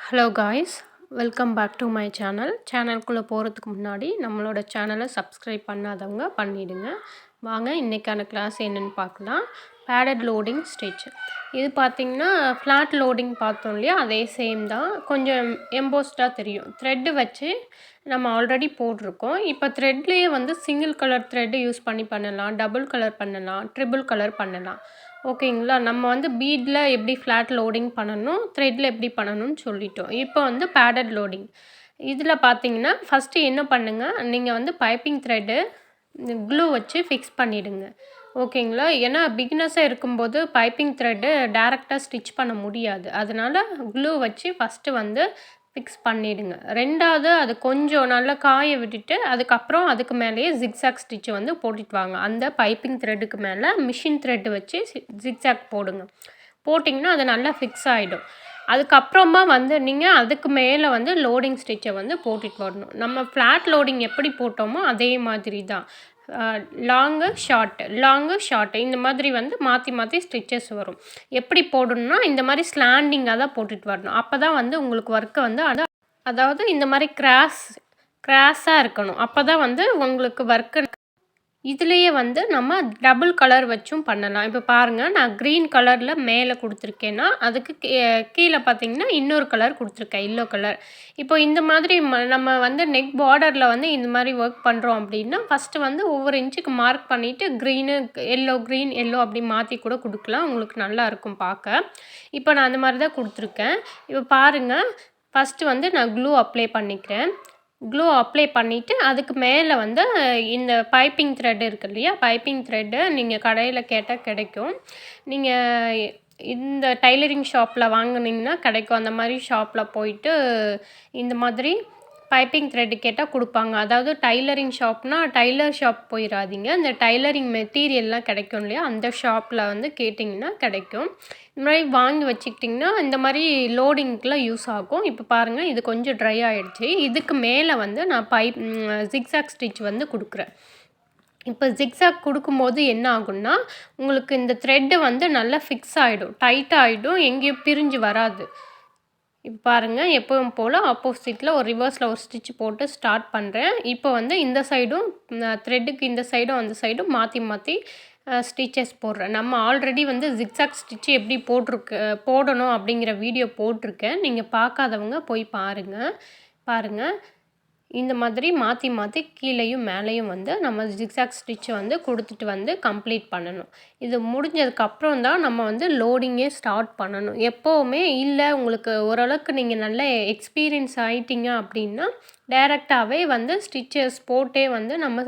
Hello guys, welcome back to my சேனலுக்குள்ளே போகிறதுக்கு முன்னாடி நம்மளோட சேனலை சப்ஸ்கிரைப் பண்ணாதவங்க பண்ணிவிடுங்க. வாங்க இன்றைக்கான கிளாஸ் என்னென்னு பார்க்கலாம். Padded loading stitch. இது பார்த்திங்கன்னா ஃப்ளாட் லோடிங் பார்த்தோம் இல்லையா, அதே சேம் தான். கொஞ்சம் எம்போஸ்டாக தெரியும். த்ரெட்டு வச்சு நம்ம ஆல்ரெடி போட்டிருக்கோம். இப்போ த்ரெட்லேயே வந்து சிங்கிள் கலர் த்ரெட்டு யூஸ் பண்ணலாம், டபுள் கலர் பண்ணலாம், ட்ரிபிள் கலர் பண்ணலாம். ஓகேங்களா. நம்ம வந்து பீடில் எப்படி ஃப்ளாட் லோடிங் பண்ணணும், த்ரெட்டில் எப்படி பண்ணணும்னு சொல்லிட்டோம். இப்போ வந்து பேடட் லோடிங். இதில் பார்த்தீங்கன்னா ஃபஸ்ட்டு என்ன பண்ணுங்கள், நீங்கள் வந்து பைப்பிங் த்ரெட்டு க்ளூ வச்சு ஃபிக்ஸ் பண்ணிவிடுங்க. ஓகேங்களா. ஏன்னா பிகினர்ஸாக இருக்கும்போது பைப்பிங் த்ரெட்டு டேரெக்டாக ஸ்டிச் பண்ண முடியாது. அதனால் க்ளூ வச்சு ஃபஸ்ட்டு வந்து ஃபிக்ஸ் பண்ணிவிடுங்க. ரெண்டாவது அது கொஞ்சம் நல்லா காய விட்டுட்டு அதுக்கப்புறம் அதுக்கு மேலேயே ஜிக்ஸாக் ஸ்டிச் வந்து போட்டுட்டு வாங்க. அந்த பைப்பிங் த்ரெட்டுக்கு மேலே மிஷின் த்ரெட்டு வச்சு ஜிக்ஸாக் போடுங்க. போட்டிங்கன்னா அது நல்லா ஃபிக்ஸ் ஆகிடும். அதுக்கப்புறமா வந்து நீங்கள் அதுக்கு மேலே வந்து லோடிங் ஸ்டிச்சை வந்து போட்டுட்டு வரணும். நம்ம ஃப்ளாட் லோடிங் எப்படி போட்டோமோ அதே மாதிரி தான். லாங்கு ஷார்ட்டு இந்த மாதிரி வந்து மாற்றி மாற்றி ஸ்டிச்சஸ் வரும். எப்படி போடணும்னா இந்த மாதிரி ஸ்லாண்டிங்காக தான் போட்டுட்டு வரணும். அப்போ தான் வந்து உங்களுக்கு ஒர்க்கை வந்து அதாவது இந்த மாதிரி கிராஸாக இருக்கணும். அப்போ தான் வந்து உங்களுக்கு ஒர்க்கு. இதுலேயே வந்து நம்ம டபுள் கலர் வச்சும் பண்ணலாம். இப்போ பாருங்கள், நான் க்ரீன் கலரில் மேலே கொடுத்துருக்கேன்னா அதுக்கு கீழே பார்த்தீங்கன்னா இன்னொரு கலர் கொடுத்துருக்கேன், எல்லோ கலர். இப்போ இந்த மாதிரி நம்ம வந்து நெக் பார்டரில் வந்து இந்த மாதிரி ஒர்க் பண்ணுறோம் அப்படின்னா ஃபஸ்ட்டு வந்து ஒவ்வொரு இன்ச்சுக்கு மார்க் பண்ணிவிட்டு க்ரீன் எல்லோ அப்படி மாற்றி கூட கொடுக்கலாம். உங்களுக்கு நல்லாயிருக்கும் பார்க்க. இப்போ நான் அந்த மாதிரி தான் கொடுத்துருக்கேன். இப்போ பாருங்கள், ஃபஸ்ட்டு வந்து நான் க்ளூ அப்ளை பண்ணிக்கிறேன். க்ளூ அப்ளை பண்ணிவிட்டு அதுக்கு மேலே வந்து இந்த பைப்பிங் த்ரெட் இருக்குது இல்லையா, பைப்பிங் த்ரெட்டு நீங்கள் கடையில் கேட்டால் கிடைக்கும். நீங்கள் இந்த டைலரிங் ஷாப்பில் வாங்கினீங்கன்னா கிடைக்கும். அந்த மாதிரி ஷாப்பில் போயிட்டு இந்த மாதிரி பைப்பிங் த்ரெட்டு கேட்டால் கொடுப்பாங்க. அதாவது டைலரிங் ஷாப்னால் டைலர் ஷாப் போயிடாதீங்க. இந்த டைலரிங் மெட்டீரியல்லாம் கிடைக்கும் இல்லையா, அந்த ஷாப்பில் வந்து கேட்டிங்கன்னா கிடைக்கும். இந்த மாதிரி வாங்கி வச்சுக்கிட்டிங்கன்னா இந்த மாதிரி லோடிங்க்கெலாம் யூஸ் ஆகும். இப்போ பாருங்கள், இது கொஞ்சம் ட்ரை ஆகிடுச்சு. இதுக்கு மேலே வந்து நான் ஜிக்ஸாக் ஸ்டிச் வந்து கொடுக்குறேன். இப்போ ஜிக்ஸாக் கொடுக்கும்போது என்ன ஆகும்னா உங்களுக்கு இந்த த்ரெட்டு வந்து நல்லா ஃபிக்ஸ் ஆகிடும், டைட்டாக ஆகிடும், எங்கேயும் பிரிஞ்சு வராது. இப்போ பாருங்கள், எப்பவும் போல் ஆப்போசிட்டில் ஒரு ரிவர்ஸில் ஒரு ஸ்டிச் போட்டு ஸ்டார்ட் பண்ணுறேன். இப்போ வந்து இந்த சைடும் த்ரெட்டுக்கு இந்த சைடும் அந்த சைடும் மாற்றி மாற்றி ஸ்டிச்சஸ் போடுறேன். நம்ம ஆல்ரெடி வந்து ஜிக்ஸாக் ஸ்டிச்சு எப்படி போடணும் அப்படிங்கிற வீடியோ போட்டிருக்கேன். நீங்கள் பார்க்காதவங்க போய் பாருங்கள். இந்த மாதிரி மாற்றி மாற்றி கீழேயும் மேலேயும் வந்து நம்ம ஜிக்ஸாக் ஸ்டிச்சை வந்து கொடுத்துட்டு வந்து கம்ப்ளீட் பண்ணணும். இது முடிஞ்சதுக்கப்புறம் தான் நம்ம வந்து லோடிங்கே ஸ்டார்ட் பண்ணணும். எப்போவுமே இல்லை உங்களுக்கு ஓரளவுக்கு நீங்கள் நல்ல எக்ஸ்பீரியன்ஸ் ஆகிட்டீங்க அப்படின்னா டைரெக்டாகவே வந்து ஸ்டிச்சஸ் போட்டே வந்து நம்ம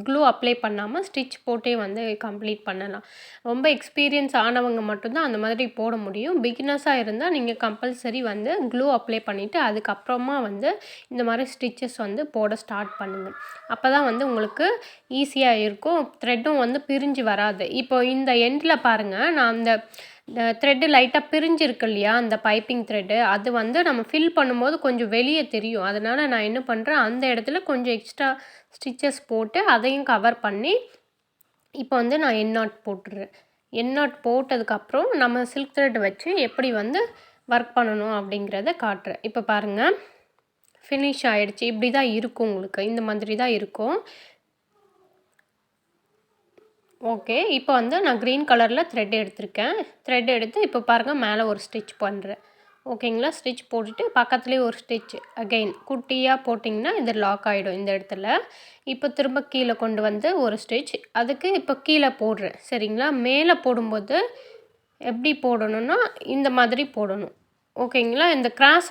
க்ளூ அப்ளை பண்ணாமல் ஸ்டிச் போட்டே வந்து கம்ப்ளீட் பண்ணலாம். ரொம்ப எக்ஸ்பீரியன்ஸ் ஆனவங்க மட்டும்தான் அந்த மாதிரி போட முடியும். பிகினர்ஸாக இருந்தால் நீங்கள் கம்பல்சரி வந்து க்ளூ அப்ளை பண்ணிவிட்டு அதுக்கப்புறமா வந்து இந்த மாதிரி ஸ்டிச்சஸ் வந்து போட ஸ்டார்ட் பண்ணுங்கள். அப்போ தான் வந்து உங்களுக்கு ஈஸியாக இருக்கும். த்ரெட்டும் வந்து பிரிஞ்சு வராது. இப்போ இந்த எண்டில் பாருங்கள், நான் அந்த த்ரெட்டு லைட்டாக பிரிஞ்சிருக்கு இல்லையா, அந்த பைப்பிங் த்ரெட்டு அது வந்து நம்ம ஃபில் பண்ணும்போது கொஞ்சம் வெளியே தெரியும். அதனால் நான் என்ன பண்ணுறேன், அந்த இடத்துல கொஞ்சம் எக்ஸ்ட்ரா ஸ்டிச்சஸ் போட்டு அதையும் கவர் பண்ணி இப்போ வந்து நான் எண்ணாட் போட்டுடுறேன். எண்ணாட் போட்டதுக்கப்புறம் நம்ம சில்க் த்ரெட் வச்சு எப்படி வந்து ஒர்க் பண்ணணும் அப்படிங்கிறத காட்டுறேன். இப்போ பாருங்கள், ஃபினிஷ் ஆகிடுச்சு. இப்படி தான் இருக்கும், உங்களுக்கு இந்த மாதிரி தான் இருக்கும். ஓகே, இப்போ வந்து நான் க்ரீன் கலரில் த்ரெட் எடுத்திருக்கேன். த்ரெட் எடுத்து இப்போ பாருங்கள் மேலே ஒரு ஸ்டிச் பண்ணுறேன். ஓகேங்களா. ஸ்டிச் போட்டுட்டு பக்கத்துலேயே ஒரு ஸ்டிச் அகெயின் குட்டியாக போட்டிங்கன்னா இது லாக் ஆகிடும் இந்த இடத்துல. இப்போ திரும்ப கீழே கொண்டு வந்து ஒரு ஸ்டிச், அதுக்கு இப்போ கீழே போடுறேன். சரிங்களா. மேலே போடும்போது எப்படி போடணும்னா இந்த மாதிரி போடணும். ஓகேங்களா. இந்த கிராஸ்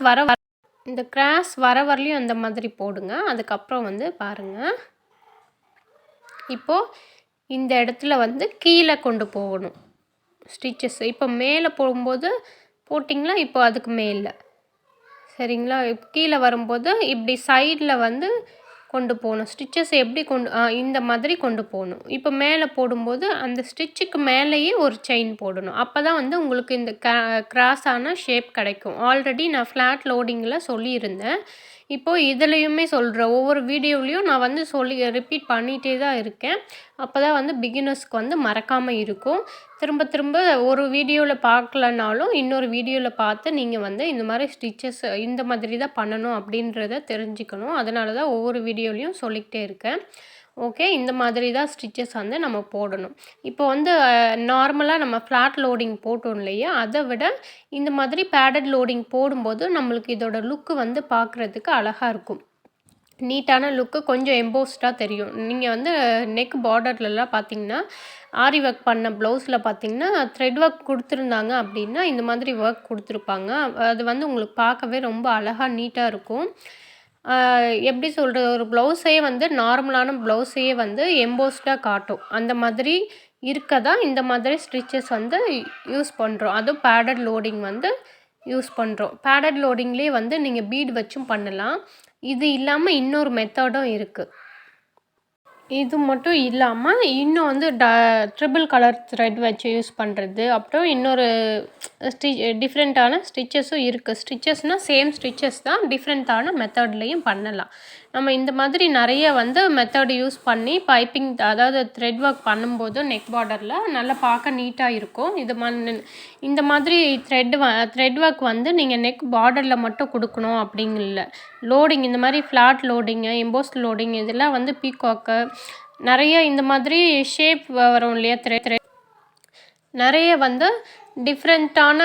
வர வரலையும் அந்த மாதிரி போடுங்க. அதுக்கப்புறம் வந்து பாருங்கள், இப்போது இந்த இடத்துல வந்து கீழே கொண்டு போகணும் ஸ்டிச்சஸ். இப்போ மேலே போகும்போது போட்டிங்களா, இப்போ அதுக்கு மேலே சரிங்களா. இப்போ கீழே வரும்போது இப்படி சைடில் வந்து கொண்டு போகணும். ஸ்டிச்சஸ் எப்படி இந்த மாதிரி கொண்டு போகணும். இப்போ மேலே போடும்போது அந்த ஸ்டிச்சுக்கு மேலேயே ஒரு செயின் போடணும். அப்போ தான் வந்து உங்களுக்கு இந்த கிராஸான ஷேப் கிடைக்கும். ஆல்ரெடி நான் ஃப்ளாட் லோடிங்கில் சொல்லியிருந்தேன். இப்போது இதுலேயுமே சொல்கிறேன், ஒவ்வொரு வீடியோவிலையும் நான் வந்து ரிப்பீட் பண்ணிகிட்டே தான் இருக்கேன். அப்போ தான் வந்து பிகினர்ஸ்க்கு வந்து மறக்காமல் இருக்கும். திரும்ப திரும்ப ஒரு வீடியோவில் பார்க்கலனாலும் இன்னொரு வீடியோவில் பார்த்து நீங்கள் வந்து இந்த மாதிரி ஸ்டிச்சஸ் இந்த மாதிரி தான் பண்ணணும் அப்படின்றத தெரிஞ்சுக்கணும். அதனால தான் ஒவ்வொரு வீடியோலையும் சொல்லிக்கிட்டே இருக்கேன். ஓகே, இந்த மாதிரி தான் ஸ்டிச்சஸ் வந்து நம்ம போடணும். இப்போ வந்து நார்மலாக நம்ம ஃப்ளாட் லோடிங் போட்டோம் இல்லையா, அதை விட இந்த மாதிரி பேடட் லோடிங் போடும்போது நம்மளுக்கு இதோட லுக்கு வந்து பார்க்குறதுக்கு அழகாக இருக்கும். நீட்டான லுக்கு கொஞ்சம் எம்போஸ்டாக தெரியும். நீங்கள் வந்து நெக் பார்டர்லலாம் பார்த்தீங்கன்னா, ஆரி ஒர்க் பண்ண ப்ளவுஸில் பார்த்தீங்கன்னா, த்ரெட் ஒர்க் கொடுத்துருந்தாங்க அப்படின்னா, இந்த மாதிரி ஒர்க் கொடுத்துருப்பாங்க. அது வந்து உங்களுக்கு பார்க்கவே ரொம்ப அழகாக நீட்டாக இருக்கும். எப்படி சொல்கிறது, ஒரு ப்ளவுஸையே வந்து நார்மலான ப்ளவுஸையே வந்து எம்போஸ்டாக காட்டும். அந்த மாதிரி இருக்க தான் இந்த மாதிரி ஸ்டிச்சஸ் வந்து யூஸ் பண்ணுறோம். அதுவும் பேடட் லோடிங் வந்து யூஸ் பண்ணுறோம். பேடட் லோடிங்லேயே வந்து நீங்கள் பீட் வச்சும் பண்ணலாம். இது இல்லாமல் இன்னொரு மெத்தடும் இருக்குது. இது மட்டும் இல்லாமல் இன்னும் வந்து ட்ரிபிள் கலர் த்ரெட் வச்சு யூஸ் பண்ணுறது, அப்புறம் இன்னொரு டிஃப்ரெண்ட்டான ஸ்டிச்சஸும் இருக்குது. ஸ்டிச்சஸ்னால் சேம் ஸ்டிச்சஸ் தான், டிஃப்ரெண்ட்டான மெத்தட்லேயும் பண்ணலாம். நம்ம இந்த மாதிரி நிறைய வந்து மெத்தட் யூஸ் பண்ணி பைப்பிங், அதாவது த்ரெட் ஒர்க் பண்ணும்போது நெக் பார்டரில் நல்லா பார்க்க நீட்டாக இருக்கும். இந்த மாதிரி த்ரெட் ஒர்க் வந்து நீங்கள் நெக் பார்டரில் மட்டும் கொடுக்கணும் அப்படிங்க இல்லை. லோடிங் இந்த மாதிரி ஃப்ளாட் லோடிங்கு, எம்போஸ்ட் லோடிங் இதெல்லாம் வந்து பீகாக்கு நிறைய இந்த மாதிரி ஷேப் வரும் இல்லையா, நிறைய வந்து டிஃப்ரெண்ட்டான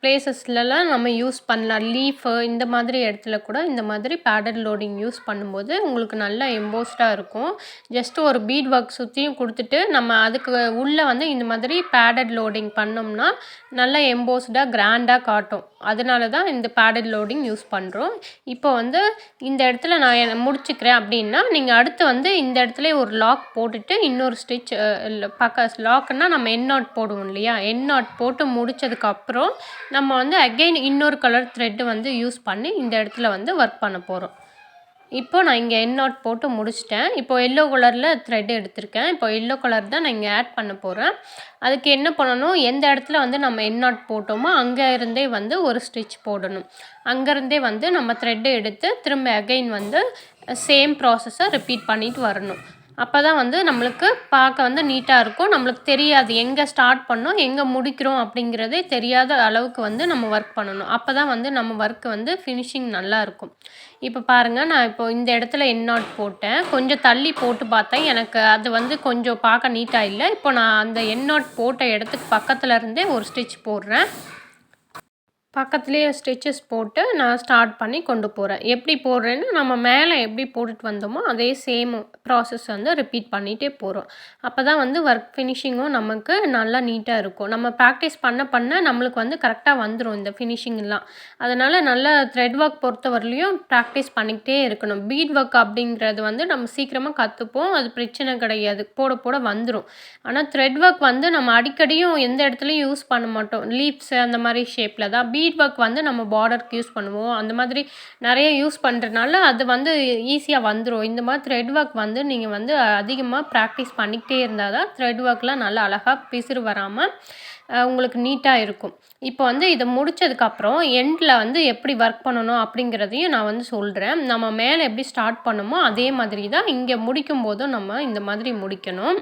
பிளேசஸ்லலாம் நம்ம யூஸ் பண்ணலாம். லீஃபு இந்த மாதிரி இடத்துல கூட இந்த மாதிரி பேடட் லோடிங் யூஸ் பண்ணும்போது உங்களுக்கு நல்லா எம்போஸ்டாக இருக்கும். ஜஸ்ட்டு ஒரு பீட் ஒர்க் சுற்றியும் கொடுத்துட்டு நம்ம அதுக்கு உள்ளே வந்து இந்த மாதிரி பேடட் லோடிங் பண்ணோம்னா நல்லா எம்போஸ்டாக கிராண்டாக காட்டும். அதனால தான் இந்த பேடட் லோடிங் யூஸ் பண்ணுறோம். இப்போ வந்து இந்த இடத்துல நான் முடிச்சுக்கிறேன் அப்படின்னா, நீங்கள் அடுத்து வந்து இந்த இடத்துல ஒரு லாக் போட்டுட்டு இன்னொரு ஸ்டிச் லாக்குன்னா நம்ம என் நாட் போடுவோம் இல்லையா, என் நாட் போட்டு முடித்ததுக்கப்புறம் நம்ம வந்து அகெயின் இன்னொரு கலர் த்ரெட்டு வந்து யூஸ் பண்ணி இந்த இடத்துல வந்து ஒர்க் பண்ண போகிறோம். இப்போ நான் இங்கே என் நாட் போட்டு முடிச்சிட்டேன். இப்போ எல்லோ கலரில் த்ரெட் எடுத்திருக்கேன். இப்போ எல்லோ கலர் தான் நான் இங்கே ஆட் பண்ண போகிறேன். அதுக்கு என்ன பண்ணணும், எந்த இடத்துல வந்து நம்ம என் நாட் போட்டோமோ அங்கே இருந்தே வந்து ஒரு ஸ்டிச் போடணும். அங்கேருந்தே வந்து நம்ம த்ரெட்டை எடுத்து திரும்ப அகெயின் வந்து சேம் ப்ராசஸை ரிப்பீட் பண்ணிட்டு வரணும். அப்போ தான் வந்து நம்மளுக்கு பார்க்க வந்து நீட்டாக இருக்கும். நம்மளுக்கு தெரியாது எங்கே ஸ்டார்ட் பண்ணோம் எங்கே முடிக்கிறோம் அப்படிங்கிறதே தெரியாத அளவுக்கு வந்து நம்ம ஒர்க் பண்ணணும். அப்போ தான் வந்து நம்ம ஒர்க்கு வந்து ஃபினிஷிங் நல்லாயிருக்கும். இப்போ பாருங்கள், நான் இப்போ இந்த இடத்துல என் நாட் போட்டேன். கொஞ்சம் தள்ளி போட்டு பார்த்தேன், எனக்கு அது வந்து கொஞ்சம் பார்க்க நீட்டாக இல்லை. இப்போ நான் அந்த என் நாட் போட்ட இடத்துக்கு பக்கத்தில் இருந்தே ஒரு ஸ்டிச் போடுறேன். பக்கத்துலேயே ஸ்டிச்சஸ் போட்டு நான் ஸ்டார்ட் பண்ணி கொண்டு போகிறேன். எப்படி போடுறேன்னு நம்ம மேலே எப்படி போட்டுட்டு வந்தோமோ அதே சேம் ப்ராசஸ் வந்து ரிப்பீட் பண்ணிகிட்டே போகிறோம். அப்போ தான் வந்து ஒர்க் ஃபினிஷிங்கும் நமக்கு நல்லா நீட்டாக இருக்கும். நம்ம ப்ராக்டிஸ் பண்ண பண்ண நம்மளுக்கு வந்து கரெக்டாக வந்துடும் இந்த ஃபினிஷிங்லாம். அதனால் நல்லா த்ரெட் ஒர்க் பொறுத்தவரையிலையும் ப்ராக்டிஸ் பண்ணிக்கிட்டே இருக்கணும். பீட் ஒர்க் அப்படிங்கிறது வந்து நம்ம சீக்கிரமாக கற்றுப்போம், அது பிரச்சனை கிடையாது, போட போட வந்துடும். ஆனால் த்ரெட் ஒர்க் வந்து நம்ம அடிக்கடியும் எந்த இடத்துலையும் யூஸ் பண்ண மாட்டோம். லீவ்ஸு அந்த மாதிரி ஷேப்பில் தான். பீட் ஒர்க் வந்து நம்ம பார்டருக்கு யூஸ் பண்ணுவோம். அந்த மாதிரி நிறைய யூஸ் பண்ணுறதுனால அது வந்து ஈஸியாக வந்துடும். இந்த மாதிரி த்ரெட் ஒர்க் வந்து நீங்கள் வந்து அதிகமாக ப்ராக்டிஸ் பண்ணிக்கிட்டே இருந்தால் தான் த்ரெட் ஒர்க்லாம் நல்லா அழகாக பிசுறு வராமல் உங்களுக்கு நீட்டாக இருக்கும். இப்போ வந்து இதை முடித்ததுக்கப்புறம் எண்டில் வந்து எப்படி ஒர்க் பண்ணணும் அப்படிங்கிறதையும் நான் வந்து சொல்கிறேன். நம்ம மேலே எப்படி ஸ்டார்ட் பண்ணோமோ அதே மாதிரி தான் இங்கே முடிக்கும் போதும் நம்ம இந்த மாதிரி முடிக்கணும்.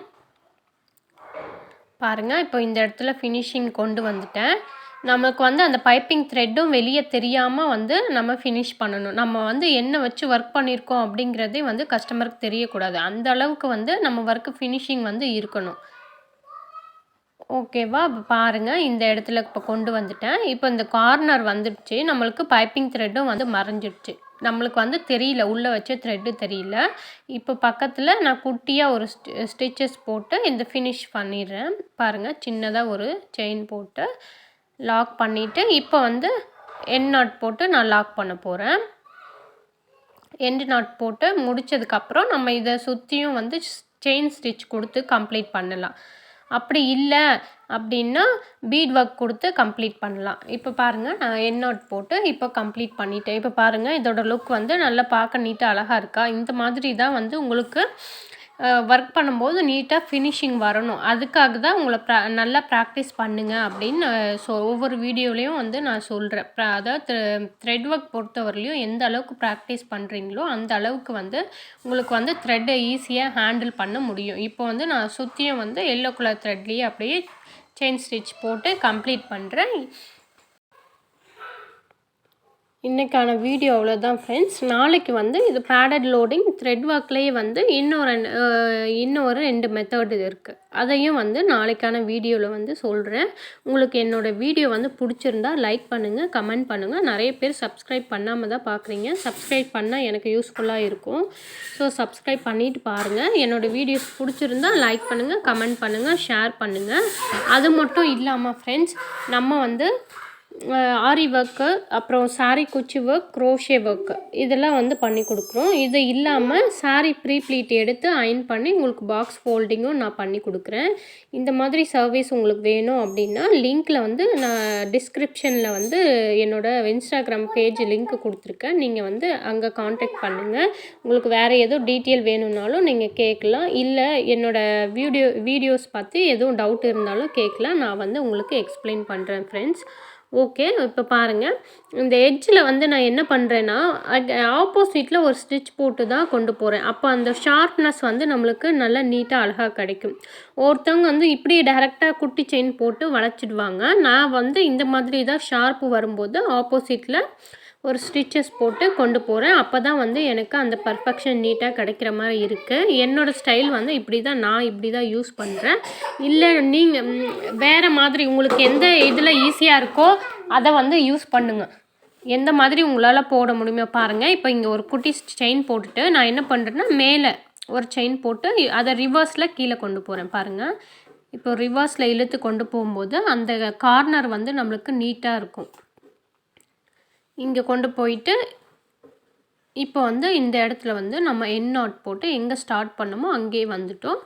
பாருங்கள், இப்போ இந்த இடத்துல ஃபினிஷிங் கொண்டு வந்துட்டேன். நமக்கு வந்து அந்த பைப்பிங் த்ரெட்டும் வெளியே தெரியாமல் வந்து நம்ம ஃபினிஷ் பண்ணணும். நம்ம வந்து என்ன வச்சு ஒர்க் பண்ணியிருக்கோம் அப்படிங்கிறதே வந்து கஸ்டமருக்கு தெரியக்கூடாது. அந்த அளவுக்கு வந்து நம்ம ஒர்க்கு ஃபினிஷிங் வந்து இருக்கணும். ஓகேவா? இப்போ பாருங்கள், இந்த இடத்துல இப்போ கொண்டு வந்துட்டேன். இப்போ இந்த கார்னர் வந்துடுச்சு. நம்மளுக்கு பைப்பிங் த்ரெட்டும் வந்து மறைஞ்சிடுச்சு. நம்மளுக்கு வந்து தெரியல, உள்ளே வச்ச த்ரெட்டு தெரியல. இப்போ பக்கத்தில் நான் குட்டியாக ஒரு ஸ்டிச்சஸ் போட்டு இந்த ஃபினிஷ் பண்ணிடுறேன். பாருங்கள், சின்னதாக ஒரு செயின் போட்டு லாக் பண்ணிவிட்டு இப்போ வந்து எண்ட் நாட் போட்டு நான் லாக் பண்ண போகிறேன். எண்டு நாட் போட்டு முடித்ததுக்கப்புறம் நம்ம இதை சுற்றியும் வந்து செயின் ஸ்டிச் கொடுத்து கம்ப்ளீட் பண்ணலாம். அப்படி இல்லை அப்படின்னா பீட் ஒர்க் கொடுத்து கம்ப்ளீட் பண்ணலாம். இப்போ பாருங்கள், நான் எண்ட் நாட் போட்டு இப்போ கம்ப்ளீட் பண்ணிட்டேன். இப்போ பாருங்கள், இதோட லுக் வந்து நல்லா பார்க்க நீட்டாக அழகாக இருக்கா? இந்த மாதிரி தான் வந்து உங்களுக்கு ஒர்க் பண்ணும்போது நீட்டாக ஃபினிஷிங் வரணும். அதுக்காக தான் உங்களை நல்லா ப்ராக்டிஸ் பண்ணுங்க அப்படின்னு ஒவ்வொரு வீடியோலையும் வந்து நான் சொல்கிறேன். அதாவது த்ரெட் ஒர்க் பொறுத்தவரையிலையும் எந்த அளவுக்கு ப்ராக்டிஸ் பண்ணுறீங்களோ அந்த அளவுக்கு வந்து உங்களுக்கு வந்து த்ரெட்டை ஈஸியாக ஹேண்டில் பண்ண முடியும். இப்போ வந்து நான் சுற்றியும் வந்து எல்லோ கலர் த்ரெட்லேயே அப்படியே செயின் ஸ்டிச் போட்டு கம்ப்ளீட் பண்ணுறேன். இன்றைக்கான வீடியோ அவ்வளோதான் ஃப்ரெண்ட்ஸ். நாளைக்கு வந்து இது பேடட் லோடிங் த்ரெட் ஒர்க்லேயே வந்து இன்னொரு 2 மெத்தட் இருக்குது. அதையும் வந்து நாளைக்கான வீடியோவில் வந்து சொல்கிறேன். உங்களுக்கு என்னோடய வீடியோ வந்து பிடிச்சிருந்தா லைக் பண்ணுங்கள், கமெண்ட் பண்ணுங்கள். நிறைய பேர் சப்ஸ்கிரைப் பண்ணாமல் தான் பார்க்குறீங்க. சப்ஸ்கிரைப் பண்ணால் எனக்கு யூஸ்ஃபுல்லாக இருக்கும். ஸோ சப்ஸ்கிரைப் பண்ணிவிட்டு பாருங்கள். என்னோடய வீடியோஸ் பிடிச்சிருந்தா லைக் பண்ணுங்கள், கமெண்ட் பண்ணுங்கள், ஷேர் பண்ணுங்கள். அது மட்டும் இல்லாமல் ஃப்ரெண்ட்ஸ், நம்ம வந்து ஆரி ஒர்க்கு, அப்புறம் சாரீ குச்சி ஒர்க், க்ரோஷே ஒர்க்கு இதெல்லாம் வந்து பண்ணி கொடுக்குறோம். இது இல்லாமல் சாரீ ப்ரீ ப்ளீட் எடுத்து அயன் பண்ணி உங்களுக்கு பாக்ஸ் ஃபோல்டிங்கும் நான் பண்ணி கொடுக்குறேன். இந்த மாதிரி சர்வீஸ் உங்களுக்கு வேணும் அப்படின்னா லிங்க்கில் வந்து நான் டிஸ்கிரிப்ஷனில் வந்து என்னோடய இன்ஸ்டாகிராம் பேஜ் லிங்க் கொடுத்துருக்கேன். நீங்கள் வந்து அங்கே காண்டாக்ட் பண்ணுங்கள். உங்களுக்கு வேறு எதுவும் டீட்டெயில் வேணும்னாலும் நீங்கள் கேட்கலாம். இல்லை என்னோடய வீடியோஸ் பற்றி எதுவும் டவுட் இருந்தாலும் கேட்கலாம். நான் வந்து உங்களுக்கு எக்ஸ்பிளைன் பண்ணுறேன் ஃப்ரெண்ட்ஸ். ஓகே, இப்போ பாருங்கள். இந்த எட்ஜில் வந்து நான் என்ன பண்ணுறேன்னா ஆப்போசிட்டில் ஒரு ஸ்டிச் போட்டு தான் கொண்டு போகிறேன். அப்போ அந்த ஷார்ப்னஸ் வந்து நம்மளுக்கு நல்லா நீட்டாக அழகாக கிடைக்கும். ஒருத்தவங்க வந்து இப்படி டைரெக்டாக குட்டி செயின் போட்டு வளைச்சிடுவாங்க. நான் வந்து இந்த மாதிரி தான் ஷார்ப்பு வரும்போது ஆப்போசிட்டில் ஒரு ஸ்டிச்சஸ் போட்டு கொண்டு போகிறேன். அப்போ தான் வந்து எனக்கு அந்த பர்ஃபெக்ஷன் நீட்டாக கிடைக்கிற மாதிரி இருக்குது. என்னோடய ஸ்டைல் வந்து நான் இப்படி தான் யூஸ் பண்ணுறேன். இல்லை நீங்கள் வேறு மாதிரி உங்களுக்கு எந்த இதில் ஈஸியாக இருக்கோ அதை வந்து யூஸ் பண்ணுங்கள். எந்த மாதிரி உங்களால் போட முடியுமோ பாருங்கள். இப்போ இங்கே ஒரு குட்டி செயின் போட்டுட்டு நான் என்ன பண்ணுறேன்னா மேலே ஒரு செயின் போட்டு அதை ரிவர்ஸில் கீழே கொண்டு போகிறேன் பாருங்கள். இப்போ ரிவர்ஸில் இழுத்து கொண்டு போகும்போது அந்த கார்னர் வந்து நம்மளுக்கு நீட்டாக இருக்கும். இங்கே கொண்டு போயிட்டு இப்போ வந்து இந்த இடத்துல வந்து நம்ம என் நாட் போட்டு எங்கே ஸ்டார்ட் பண்ணமோ அங்கேயே வந்துட்டோம்.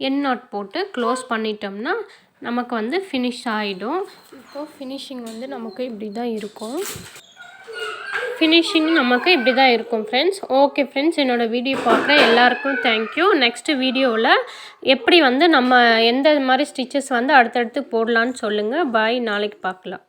என் நாட் போட்டு க்ளோஸ் பண்ணிட்டோம்னா நமக்கு வந்து ஃபினிஷ் ஆகிடும். இப்போது ஃபினிஷிங் வந்து நமக்கு இப்படி தான் இருக்கும். ஃப்ரெண்ட்ஸ். ஓகே ஃப்ரெண்ட்ஸ், என்னோடய வீடியோ பார்க்குற எல்லாருக்கும் தேங்க்யூ. நெக்ஸ்ட்டு வீடியோவில் எப்படி வந்து நம்ம எந்த மாதிரி ஸ்டிச்சஸ் வந்து அடுத்தடுத்து போடலான்னு சொல்லுங்கள். பாய், நாளைக்கு பார்க்கலாம்.